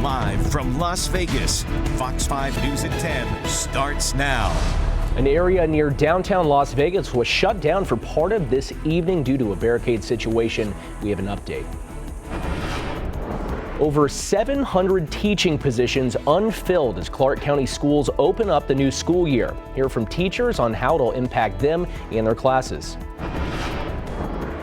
Live from Las Vegas, Fox 5 News at 10 starts now. An area near downtown Las Vegas was shut down for part of this evening due to a barricade situation. We have an update. Over 700 teaching positions unfilled as Clark County schools open up the new school year. Hear from teachers on how it'll impact them and their classes.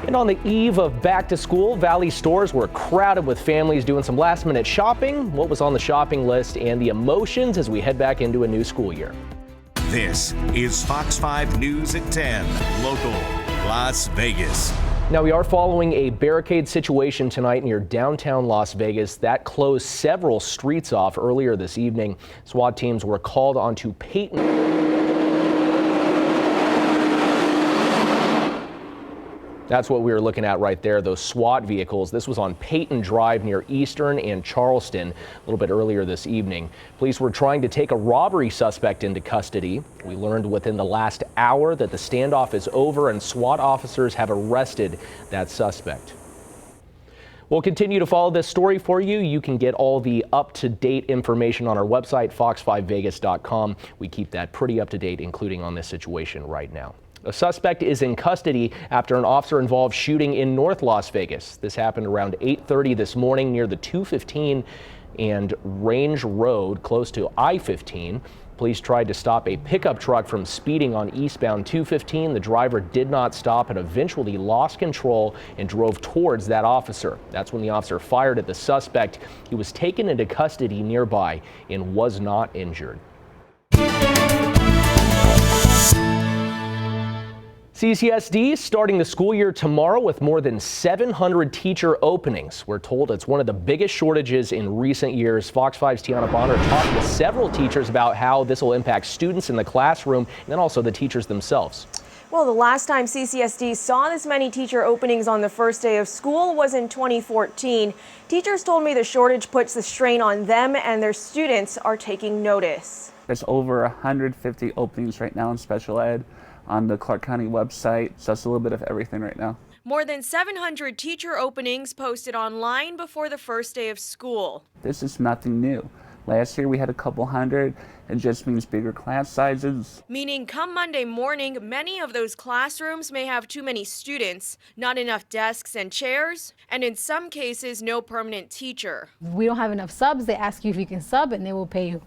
And on the eve of back to school, Valley stores were crowded with families doing some last minute shopping. What was on the shopping list and the emotions as we head back into a new school year. This is Fox 5 News at 10, local, Las Vegas. Now, we are following a barricade situation tonight near downtown Las Vegas that closed several streets off earlier this evening. SWAT teams were called onto Peyton. That's what we were looking at right there, those SWAT vehicles. This was on Peyton Drive near Eastern and Charleston a little bit earlier this evening. Police were trying to take a robbery suspect into custody. We learned within the last hour that the standoff is over and SWAT officers have arrested that suspect. We'll continue to follow this story for you. You can get all the up-to-date information on our website, fox5vegas.com. We keep that pretty up-to-date, including on this situation right now. A suspect is in custody after an officer-involved shooting in North Las Vegas. This happened around 8:30 this morning near the 215 and Range Road, close to I-15. Police tried to stop a pickup truck from speeding on eastbound 215. The driver did not stop and eventually lost control and drove towards that officer. That's when the officer fired at the suspect. He was taken into custody nearby and was not injured. CCSD starting the school year tomorrow with more than 700 teacher openings. We're told it's one of the biggest shortages in recent years. Fox 5's Tiana Bonner talked with several teachers about how this will impact students in the classroom and then also the teachers themselves. Well, the last time CCSD saw this many teacher openings on the first day of school was in 2014. Teachers told me the shortage puts the strain on them and their students are taking notice. There's over 150 openings right now in special ed on the Clark County website, so it's a little bit of everything right now. More than 700 teacher openings posted online before the first day of school. This is nothing new. Last year we had a couple hundred. It just means bigger class sizes. Meaning come Monday morning, many of those classrooms may have too many students, not enough desks and chairs, and in some cases, no permanent teacher. We don't have enough subs. They ask you if you can sub and they will pay you.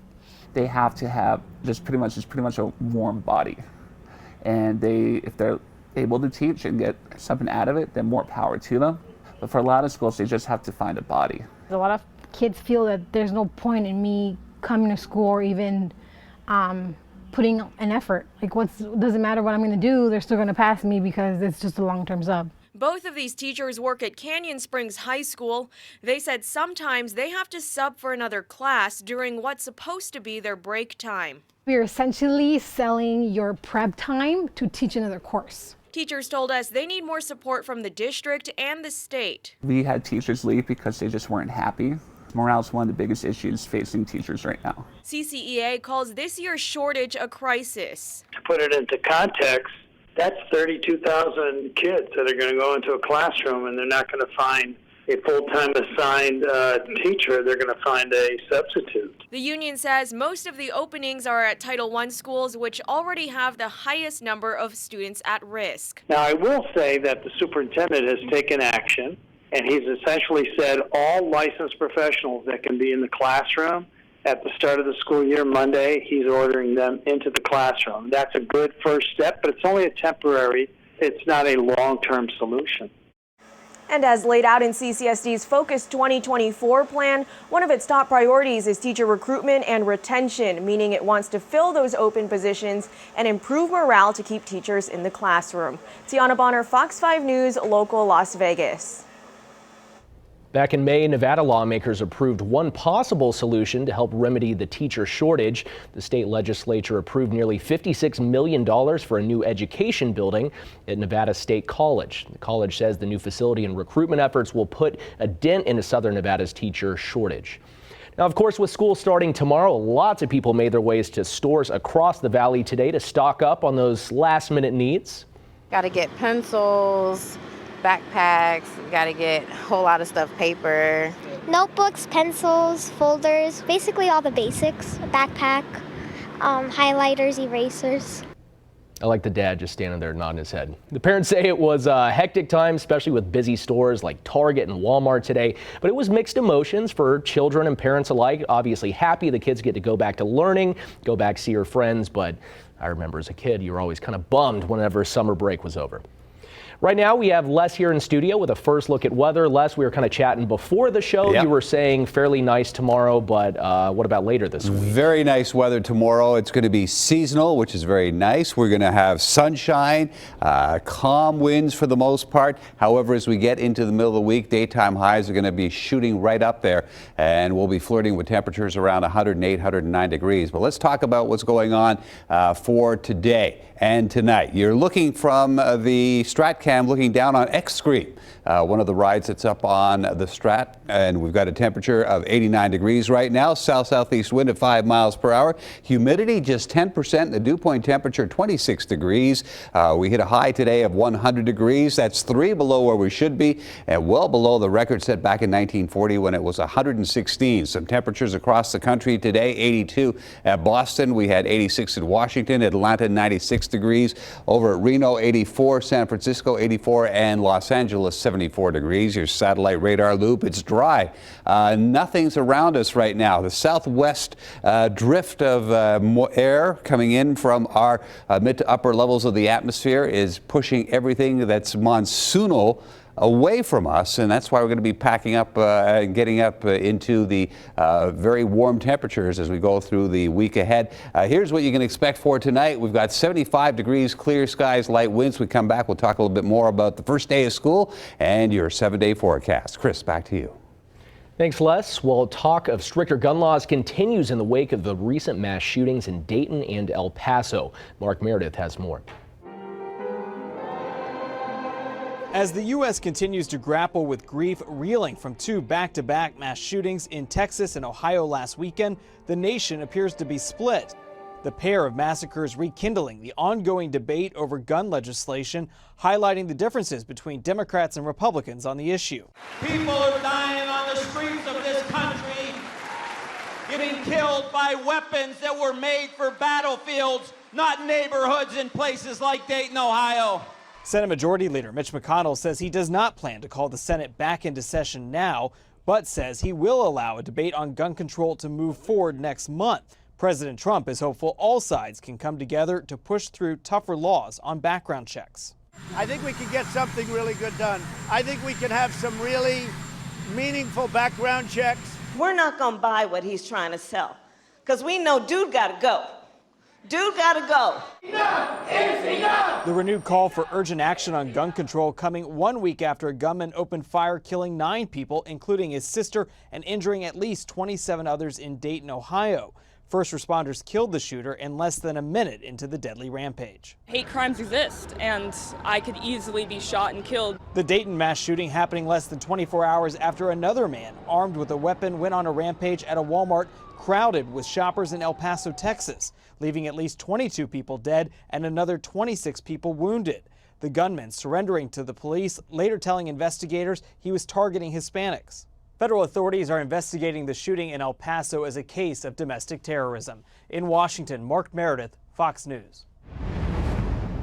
They have to have just pretty much a warm body. And if they're able to teach and get something out of it, then more power to them. But for a lot of schools, they just have to find a body. A lot of kids feel that there's no point in me coming to school or even putting an effort. Like, doesn't matter what I'm going to do, they're still going to pass me because it's just a long-term sub. Both of these teachers work at Canyon Springs High School. They said sometimes they have to sub for another class during what's supposed to be their break time. You're essentially selling your prep time to teach another course. Teachers told us they need more support from the district and the state. We had teachers leave because they just weren't happy. Morale is one of the biggest issues facing teachers right now. CCEA calls this year's shortage a crisis. To put it into context, that's 32,000 kids that are going to go into a classroom and they're not going to find a full-time assigned teacher. They're going to find a substitute. The union says most of the openings are at Title I schools, which already have the highest number of students at risk. Now, I will say that the superintendent has taken action, and he's essentially said all licensed professionals that can be in the classroom at the start of the school year, Monday, he's ordering them into the classroom. That's a good first step, but it's only a temporary, it's not a long-term solution. And as laid out in CCSD's Focus 2024 plan, one of its top priorities is teacher recruitment and retention, meaning it wants to fill those open positions and improve morale to keep teachers in the classroom. Tiana Bonner, Fox 5 News, local Las Vegas. Back in May, Nevada lawmakers approved one possible solution to help remedy the teacher shortage. The state legislature approved nearly $56 million for a new education building at Nevada State College. The college says the new facility and recruitment efforts will put a dent into Southern Nevada's teacher shortage. Now, of course, with school starting tomorrow, lots of people made their ways to stores across the valley today to stock up on those last-minute needs. Got to get pencils, backpacks, got to get a whole lot of stuff, paper, Notebooks, pencils, folders, basically all the basics. A backpack, highlighters, erasers. I like the dad just standing there nodding his head. The parents say it was a hectic time, especially with busy stores like Target and Walmart today, but it was mixed emotions for children and parents alike. Obviously happy the kids get to go back to learning, go back see your friends, but I remember as a kid, you were always kind of bummed whenever summer break was over. Right now, we have Les here in studio with a first look at weather. Les, we were kind of chatting before the show. Yep. You were saying fairly nice tomorrow, but what about later this week? Very nice weather tomorrow. It's going to be seasonal, which is very nice. We're going to have sunshine, calm winds for the most part. However, as we get into the middle of the week, daytime highs are going to be shooting right up there, and we'll be flirting with temperatures around 108, 109 degrees. But let's talk about what's going on for today and tonight. You're looking from the StratCam, looking down on X Screen, one of the rides that's up on the Strat, and we've got a temperature of 89 degrees right now, south-southeast wind at 5 miles per hour, humidity just 10%, the dew point temperature 26 degrees. We hit a high today of 100 degrees. That's 3 below where we should be, and well below the record set back in 1940 when it was 116. Some temperatures across the country today: 82 at Boston, we had 86 in Washington, Atlanta 96 degrees, over at Reno 84, San Francisco 84, and Los Angeles 74 degrees. Your satellite radar loop, it's dry. Nothing's around us right now. The southwest drift of air coming in from our mid to upper levels of the atmosphere is pushing everything that's monsoonal away from us, and that's why we're going to be packing up and getting up into the very warm temperatures as we go through the week ahead. Here's what you can expect for tonight. We've got 75 degrees, clear skies, light winds. We come back, we'll talk a little bit more about the first day of school and your 7-day forecast. Chris, back to you. Thanks, Les. Well, talk of stricter gun laws continues in the wake of the recent mass shootings in Dayton and El Paso. Mark Meredith has more. As the U.S. continues to grapple with grief reeling from 2 back-to-back mass shootings in Texas and Ohio last weekend, the nation appears to be split. The pair of massacres rekindling the ongoing debate over gun legislation, highlighting the differences between Democrats and Republicans on the issue. People are dying on the streets of this country, getting killed by weapons that were made for battlefields, not neighborhoods in places like Dayton, Ohio. Senate Majority Leader Mitch McConnell says he does not plan to call the Senate back into session now, but says he will allow a debate on gun control to move forward next month. President Trump is hopeful all sides can come together to push through tougher laws on background checks. I think we can get something really good done. I think we can have some really meaningful background checks. We're not going to buy what he's trying to sell, because we know dude got to go. Dude gotta go. Enough is enough. The renewed call for urgent action on gun control coming 1 week after a gunman opened fire, killing 9 people, including his sister, and injuring at least 27 others in Dayton, Ohio. First responders killed the shooter in less than a minute into the deadly rampage. Hate crimes exist, and I could easily be shot and killed. The Dayton mass shooting happening less than 24 hours after another man armed with a weapon went on a rampage at a Walmart crowded with shoppers in El Paso, Texas, leaving at least 22 people dead and another 26 people wounded. The gunman surrendering to the police, later telling investigators he was targeting Hispanics. Federal authorities are investigating the shooting in El Paso as a case of domestic terrorism. In Washington, Mark Meredith, Fox News.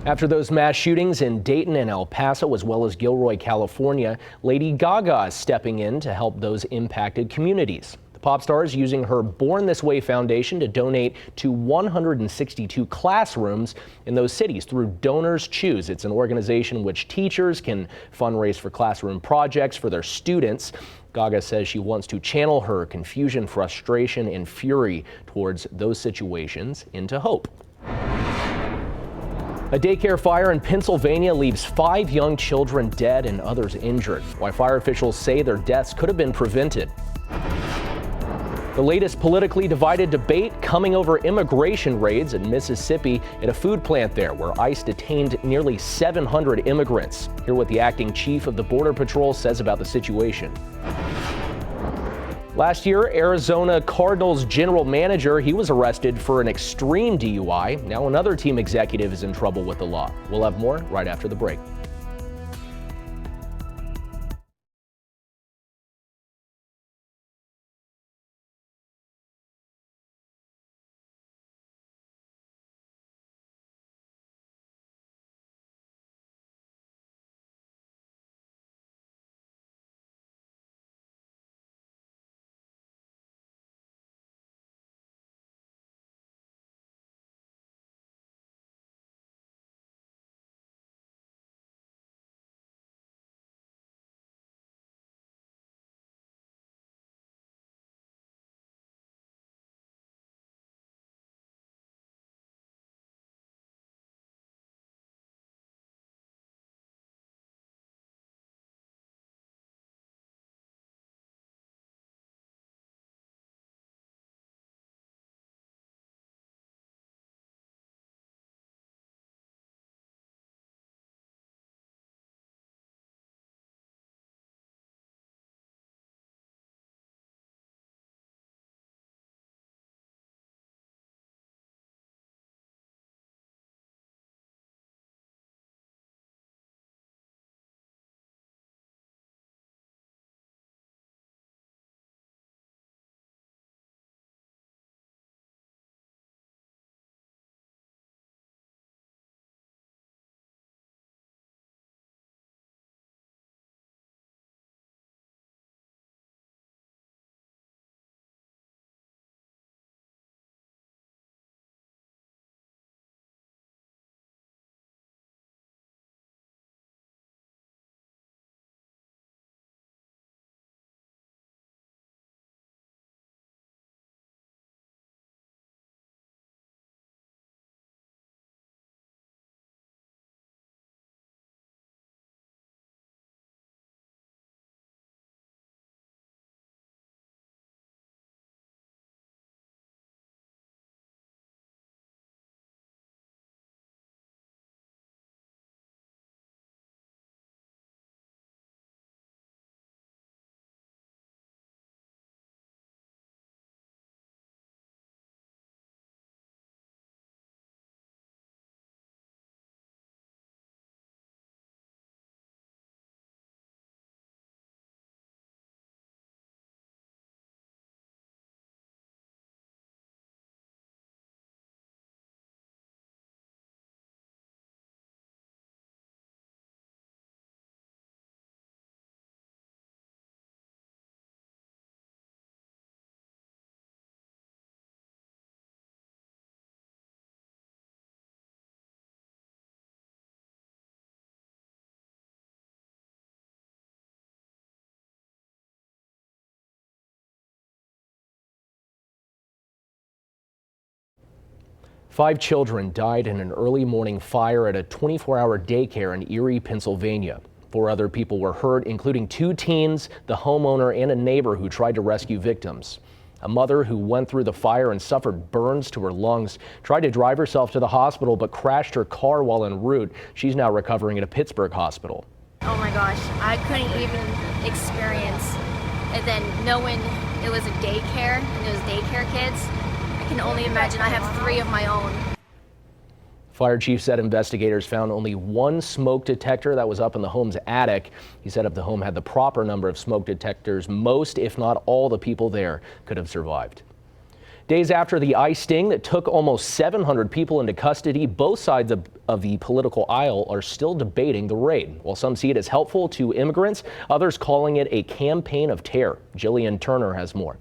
After those mass shootings in Dayton and El Paso, as well as Gilroy, California, Lady Gaga is stepping in to help those impacted communities. The pop star is using her Born This Way Foundation to donate to 162 classrooms in those cities through Donors Choose. It's an organization in which teachers can fundraise for classroom projects for their students. Gaga says she wants to channel her confusion, frustration, and fury towards those situations into hope. A daycare fire in Pennsylvania leaves 5 young children dead and others injured. Why fire officials say their deaths could have been prevented. The latest politically divided debate coming over immigration raids in Mississippi at a food plant there, where ICE detained nearly 700 immigrants. Hear what the acting chief of the Border Patrol says about the situation. Last year, Arizona Cardinals general manager, he was arrested for an extreme DUI. Now another team executive is in trouble with the law. We'll have more right after the break. 5 children died in an early morning fire at a 24-hour daycare in Erie, Pennsylvania. 4 other people were hurt, including 2 teens, the homeowner, and a neighbor who tried to rescue victims. A mother who went through the fire and suffered burns to her lungs tried to drive herself to the hospital but crashed her car while en route. She's now recovering at a Pittsburgh hospital. Oh my gosh, I couldn't even experience. And then knowing it was a daycare and it was daycare kids, I can only imagine. I have 3 of my own. Fire chief said investigators found only 1 smoke detector that was up in the home's attic. He said if the home had the proper number of smoke detectors, most, if not all, the people there could have survived. Days after the ICE sting that took almost 700 people into custody, both sides of the political aisle are still debating the raid. While some see it as helpful to immigrants, others calling it a campaign of terror. Jillian Turner has more.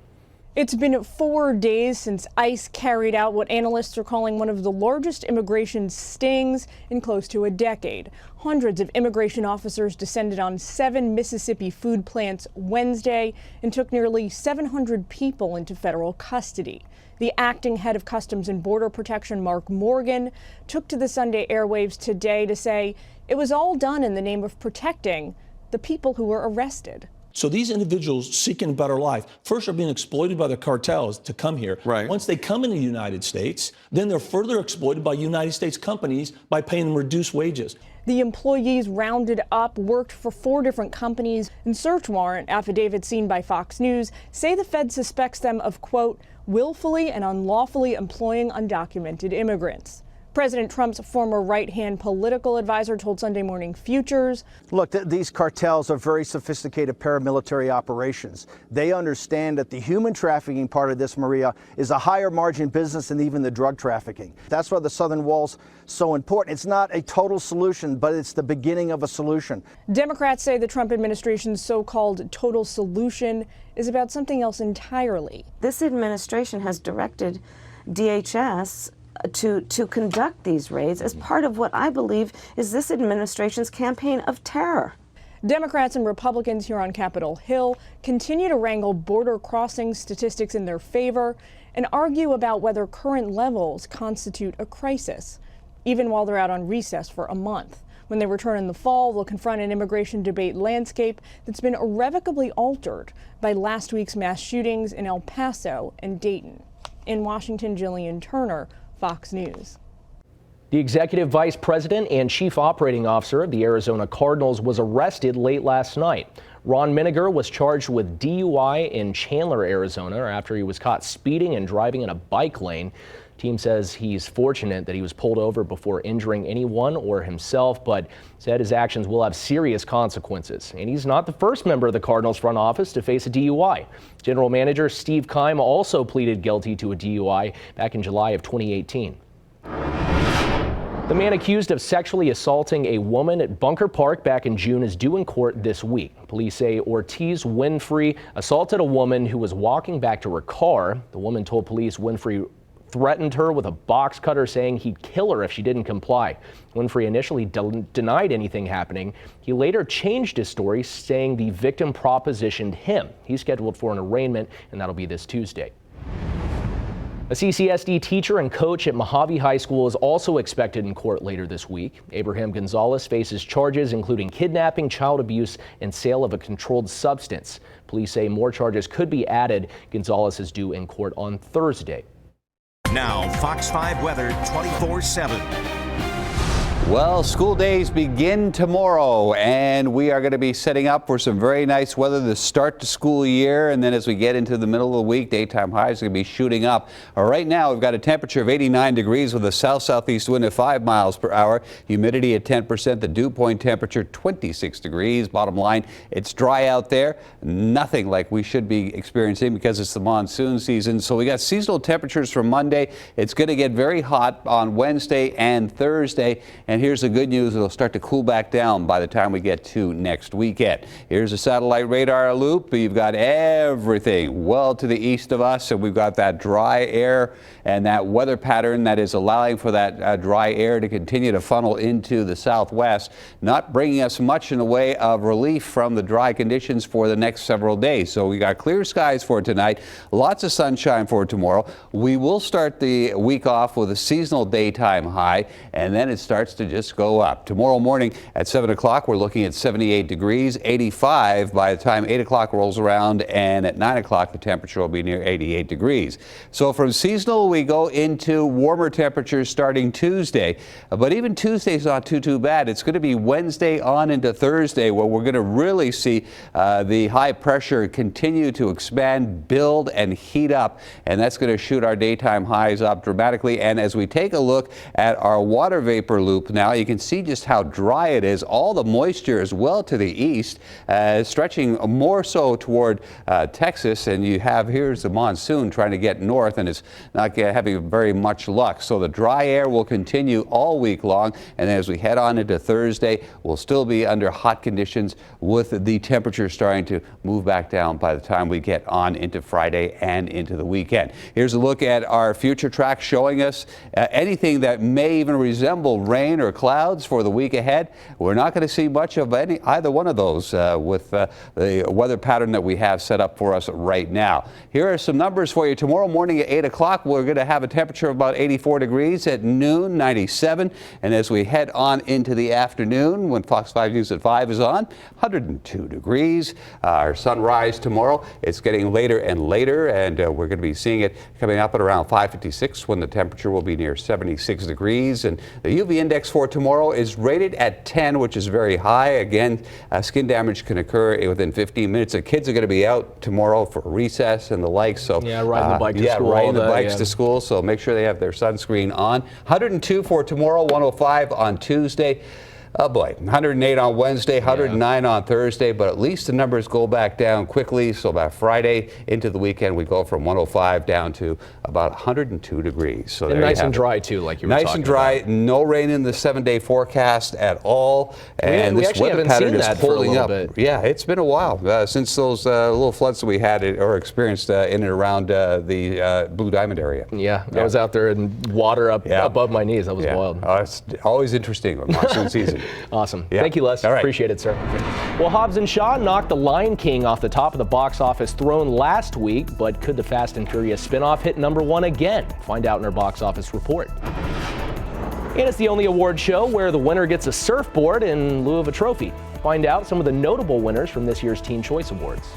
It's been 4 days since ICE carried out what analysts are calling one of the largest immigration stings in close to a decade. Hundreds of immigration officers descended on 7 Mississippi food plants Wednesday and took nearly 700 people into federal custody. The acting head of Customs and Border Protection, Mark Morgan, took to the Sunday airwaves today to say it was all done in the name of protecting the people who were arrested. So these individuals seeking a better life first are being exploited by the cartels to come here. Right. Once they come into the United States, then they're further exploited by United States companies by paying them reduced wages. The employees rounded up worked for 4 different companies, and search warrant affidavits seen by Fox News say the Fed suspects them of, quote, willfully and unlawfully employing undocumented immigrants. President Trump's former right-hand political advisor told Sunday Morning Futures, look, these cartels are very sophisticated paramilitary operations. They understand that the human trafficking part of this, Maria, is a higher margin business than even the drug trafficking. That's why the Southern Wall's so important. It's not a total solution, but it's the beginning of a solution. Democrats say the Trump administration's so-called total solution is about something else entirely. This administration has directed DHS to conduct these raids as part of what I believe is this administration's campaign of terror. Democrats and Republicans here on Capitol Hill continue to wrangle border crossing statistics in their favor and argue about whether current levels constitute a crisis, even while they're out on recess for a month. When they return in the fall, they'll confront an immigration debate landscape that's been irrevocably altered by last week's mass shootings in El Paso and Dayton. In Washington, Jillian Turner, Fox News. The executive vice president and chief operating officer of the Arizona Cardinals was arrested late last night. Ron Miniger was charged with DUI in Chandler, Arizona, after he was caught speeding and driving in a bike lane. Team says he's fortunate that he was pulled over before injuring anyone or himself, but said his actions will have serious consequences. And he's not the first member of the Cardinals front office to face a DUI. General manager Steve Keim also pleaded guilty to a DUI back in July of 2018. The man accused of sexually assaulting a woman at Bunker Park back in June is due in court this week. Police say Ortiz Winfrey assaulted a woman who was walking back to her car. The woman told police Winfrey threatened her with a box cutter, saying he'd kill her if she didn't comply. Winfrey initially denied anything happening. He later changed his story, saying the victim propositioned him. He's scheduled for an arraignment, and that'll be this Tuesday. A CCSD teacher and coach at Mojave High School is also expected in court later this week. Abraham Gonzalez faces charges including kidnapping, child abuse, and sale of a controlled substance. Police say more charges could be added. Gonzalez is due in court on Thursday. Now, Fox 5 weather 24/7. Well, school days begin tomorrow, and we are going to be setting up for some very nice weather to start the school year. And then as we get into the middle of the week, daytime highs are going to be shooting up. Right now, we've got a temperature of 89 degrees with a south-southeast wind of 5 miles per hour. Humidity at 10%. The dew point temperature 26 degrees. Bottom line, it's dry out there. Nothing like we should be experiencing because it's the monsoon season. So we got seasonal temperatures for Monday. It's going to get very hot on Wednesday and Thursday. And here's the good news, it'll start to cool back down by the time we get to next weekend. Here's a satellite radar loop. You've got everything well to the east of us, and we've got that dry air and that weather pattern that is allowing for that dry air to continue to funnel into the southwest, not bringing us much in the way of relief from the dry conditions for the next several days. So we got clear skies for tonight, lots of sunshine for tomorrow. We will start the week off with a seasonal daytime high, and then it starts to just go up. Tomorrow morning at 7 o'clock, we're looking at 78 degrees, 85 by the time 8 o'clock rolls around, and at 9 o'clock the temperature will be near 88 degrees. So from seasonal we go into warmer temperatures starting Tuesday, but even Tuesday's not too bad. It's going to be Wednesday on into Thursday where we're going to really see the high pressure continue to expand, build, and heat up, and that's going to shoot our daytime highs up dramatically. And as we take a look at our water vapor loop now, you can see just how dry it is. All the moisture is well to the east, stretching more so toward Texas, and you have here's the monsoon trying to get north, and it's not having very much luck. So the dry air will continue all week long, and as we head on into Thursday, we'll still be under hot conditions with the temperature starting to move back down by the time we get on into Friday and into the weekend. Here's a look at our future track showing us anything that may even resemble rain or clouds for the week ahead. We're not going to see much of either one of those with the weather pattern that we have set up for us right now. Here are some numbers for you. Tomorrow morning at 8 o'clock, we're going to have a temperature of about 84 degrees. At noon, 97. And as we head on into the afternoon, when Fox 5 News at 5 is on, 102 degrees. Our sunrise tomorrow, it's getting later and later, and we're going to be seeing it coming up at around 5:56 when the temperature will be near 76 degrees. And the UV index for tomorrow is rated at 10, which is very high. Again, skin damage can occur within 15 minutes. The kids are going to be out tomorrow for recess and the like. So yeah, riding the bike to school. Riding the bikes to school. So make sure they have their sunscreen on. 102 for tomorrow, 105 on Tuesday. Oh boy, 108 on Wednesday, 109 on Thursday, but at least the numbers go back down quickly. So by Friday into the weekend, we go from 105 down to about 102 degrees. So and nice and dry too, like you were talking about. Nice and dry, no rain in the 7-day forecast at all. And we this actually weather haven't pattern seen is that for a holding little up. bit. Yeah, it's been a while since those little floods that we had or experienced in and around the Blue Diamond area. Yeah, I was out there in water above my knees. That was wild. It's always interesting with monsoon season. Awesome. Yeah. Thank you, Les. All right. Appreciate it, sir. Well, Hobbs and Shaw knocked The Lion King off the top of the box office throne last week, but could the Fast and Furious spinoff hit #1 again? Find out in our box office report. And it's the only award show where the winner gets a surfboard in lieu of a trophy. Find out some of the notable winners from this year's Teen Choice Awards.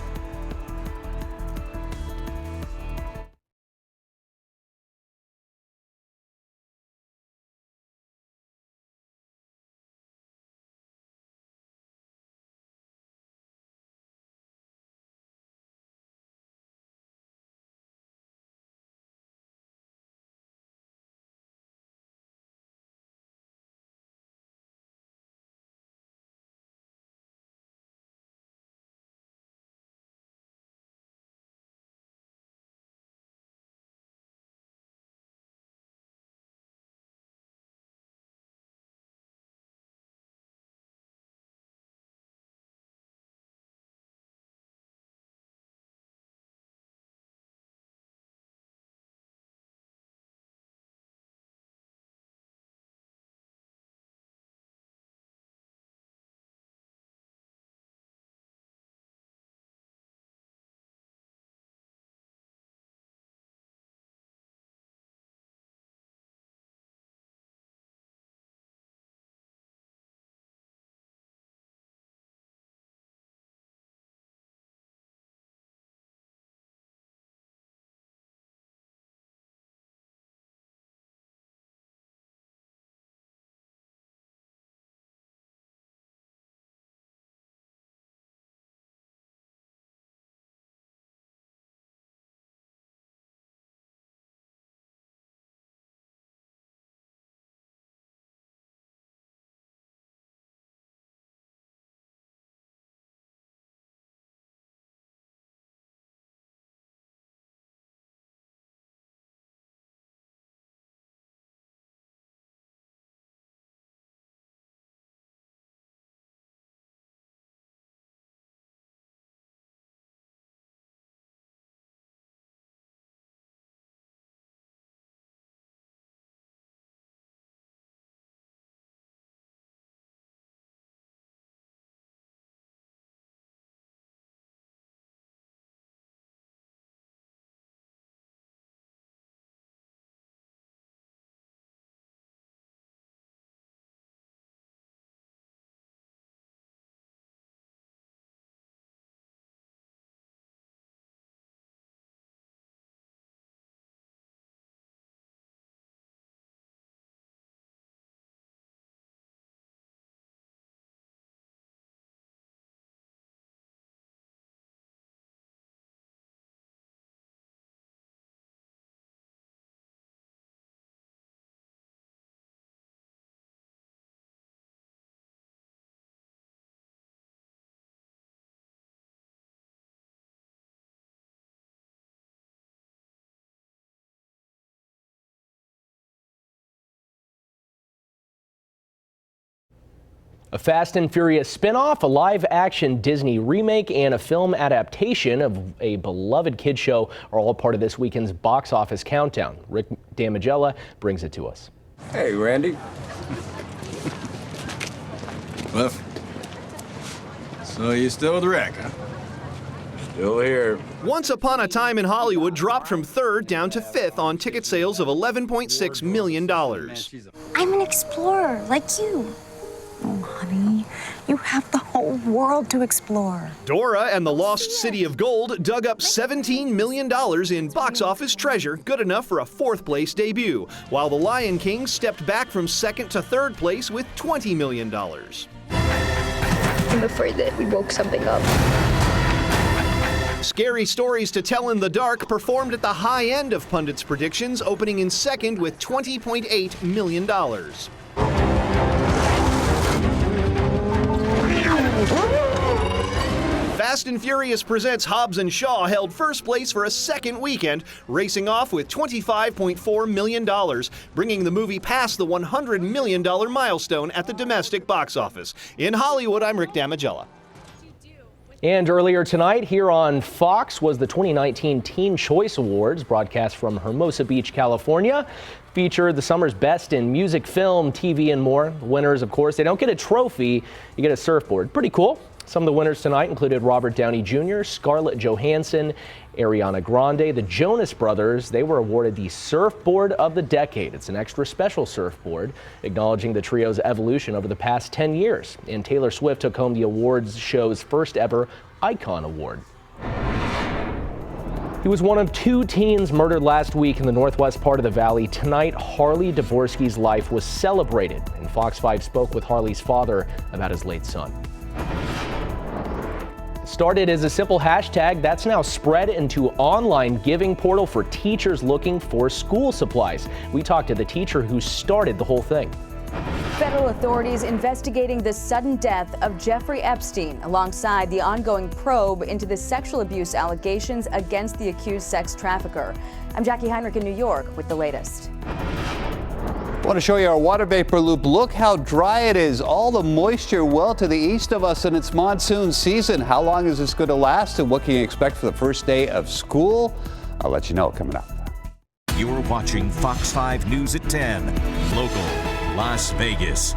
A Fast and Furious spin-off, a live-action Disney remake, and a film adaptation of a beloved kids show are all part of this weekend's box office countdown. Rick Damagella brings it to us. Hey, Randy. Cliff. So you still with Rick, huh? Still here. Once Upon a Time in Hollywood dropped from 3rd down to 5th on ticket sales of $11.6 million. I'm an explorer, like you. Oh, honey, you have the whole world to explore. Dora and the Lost City of Gold dug up $17 million in box office treasure, good enough for a 4th place debut, while The Lion King stepped back from 2nd to 3rd place with $20 million. I'm afraid that we woke something up. Scary Stories to Tell in the Dark performed at the high end of pundits' predictions, opening in 2nd with $20.8 million. Fast and Furious Presents Hobbs & Shaw held 1st place for a 2nd weekend, racing off with $25.4 million, bringing the movie past the $100 million milestone at the domestic box office. In Hollywood, I'm Rick Damagella. And earlier tonight here on Fox was the 2019 Teen Choice Awards, broadcast from Hermosa Beach, California. Featured the summer's best in music, film, TV, and more. The winners, of course, they don't get a trophy, you get a surfboard. Pretty cool. Some of the winners tonight included Robert Downey Jr., Scarlett Johansson, Ariana Grande, the Jonas Brothers. They were awarded the Surfboard of the Decade. It's an extra special surfboard, acknowledging the trio's evolution over the past 10 years. And Taylor Swift took home the awards show's first ever Icon Award. He was one of 2 teens murdered last week in the northwest part of the valley. Tonight, Harley Dvorsky's life was celebrated, and Fox 5 spoke with Harley's father about his late son. Started as a simple hashtag that's now spread into online giving portal for teachers looking for school supplies. We talked to the teacher who started the whole thing. Federal authorities investigating the sudden death of Jeffrey Epstein alongside the ongoing probe into the sexual abuse allegations against the accused sex trafficker. I'm Jackie Heinrich in New York with the latest. I want to show you our water vapor loop. Look how dry it is. All the moisture well to the east of us, and it's monsoon season. How long is this going to last, and what can you expect for the first day of school? I'll let you know coming up. You're watching Fox 5 News at 10, local, Las Vegas.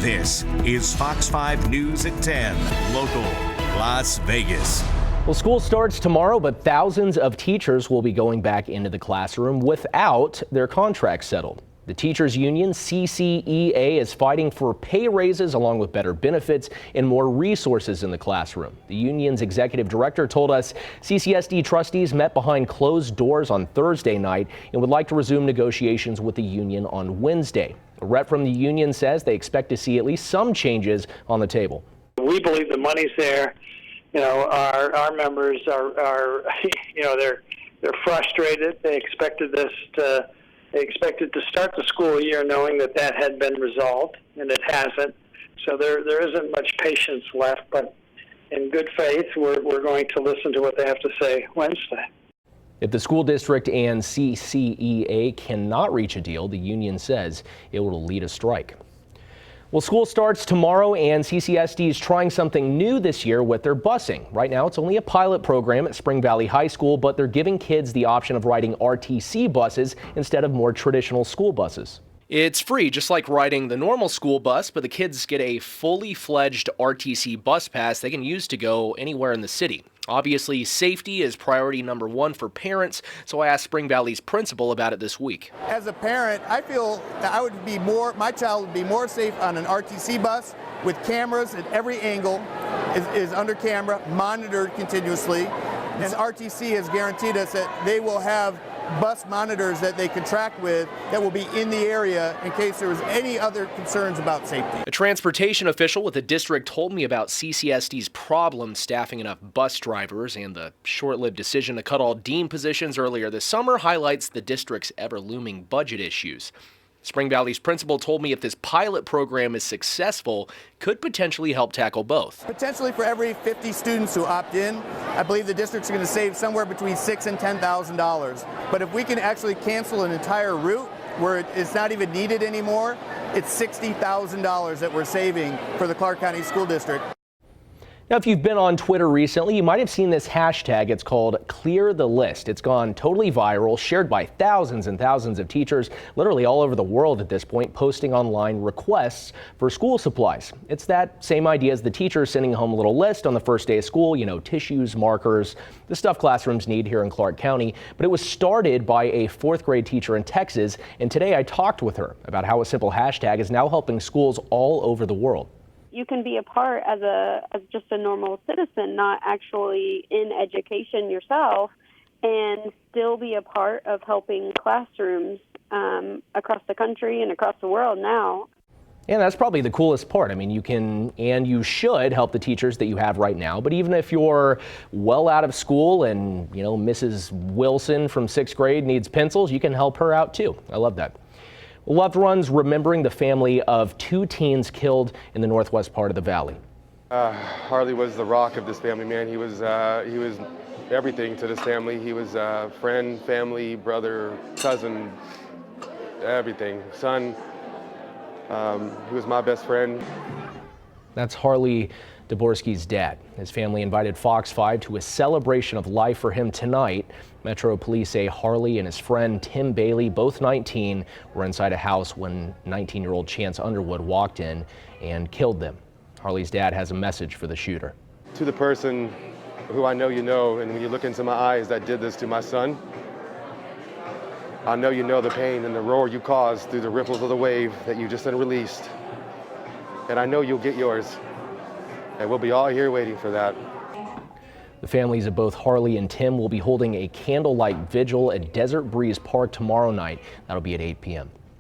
This is Fox 5 News at 10, local, Las Vegas. Well, school starts tomorrow, but thousands of teachers will be going back into the classroom without their contracts settled. The teachers union, CCEA, is fighting for pay raises along with better benefits and more resources in the classroom. The union's executive director told us CCSD trustees met behind closed doors on Thursday night and would like to resume negotiations with the union on Wednesday. A rep from the union says they expect to see at least some changes on the table. We believe the money's there. You know, our members are you know, they're frustrated. They expected to start the school year knowing that had been resolved, and it hasn't. So there isn't much patience left, but in good faith, we're going to listen to what they have to say Wednesday. If the school district and CCEA cannot reach a deal, the union says it will lead a strike. Well, school starts tomorrow, and CCSD is trying something new this year with their busing. Right now, it's only a pilot program at Spring Valley High School, but they're giving kids the option of riding RTC buses instead of more traditional school buses. It's free, just like riding the normal school bus, but the kids get a fully fledged RTC bus pass they can use to go anywhere in the city. Obviously, safety is priority number one for parents, so I asked Spring Valley's principal about it this week. As a parent, I feel that my child would be more safe on an RTC bus with cameras at every angle, is under camera, monitored continuously. And RTC has guaranteed us that they will have bus monitors that they contract with that will be in the area in case there was any other concerns about safety. A transportation official with the district told me about CCSD's problem staffing enough bus drivers, and the short-lived decision to cut all dean positions earlier this summer highlights the district's ever-looming budget issues. Spring Valley's principal told me if this pilot program is successful, could potentially help tackle both. Potentially for every 50 students who opt in, I believe the district's going to save somewhere between $6,000 and $10,000. But if we can actually cancel an entire route where it's not even needed anymore, it's $60,000 that we're saving for the Clark County School District. Now, if you've been on Twitter recently, you might have seen this hashtag. It's called Clear the List. It's gone totally viral, shared by thousands and thousands of teachers, literally all over the world at this point, posting online requests for school supplies. It's that same idea as the teachers sending home a little list on the first day of school, you know, tissues, markers, the stuff classrooms need here in Clark County. But it was started by a fourth grade teacher in Texas, and today I talked with her about how a simple hashtag is now helping schools all over the world. You can be a part as just a normal citizen, not actually in education yourself, and still be a part of helping classrooms across the country and across the world now. And that's probably the coolest part. I mean, you can and you should help the teachers that you have right now. But even if you're well out of school and, you know, Mrs. Wilson from 6th grade needs pencils, you can help her out too. I love that. Loved ones remembering the family of 2 teens killed in the northwest part of the valley. Harley was the rock of this family, man. He was everything to this family. He was friend, family, brother, cousin, everything. Son. He was my best friend. That's Harley Dvorsky's dad. His family invited Fox 5 to a celebration of life for him tonight. Metro police say Harley and his friend Tim Bailey, both 19, were inside a house when 19-year-old Chance Underwood walked in and killed them. Harley's dad has a message for the shooter. To the person who I know you know, and when you look into my eyes that did this to my son, I know you know the pain and the roar you caused through the ripples of the wave that you just unreleased. And I know you'll get yours. And we'll be all here waiting for that. The families of both Harley and Tim will be holding a candlelight vigil at Desert Breeze Park tomorrow night. That'll be at 8 p.m.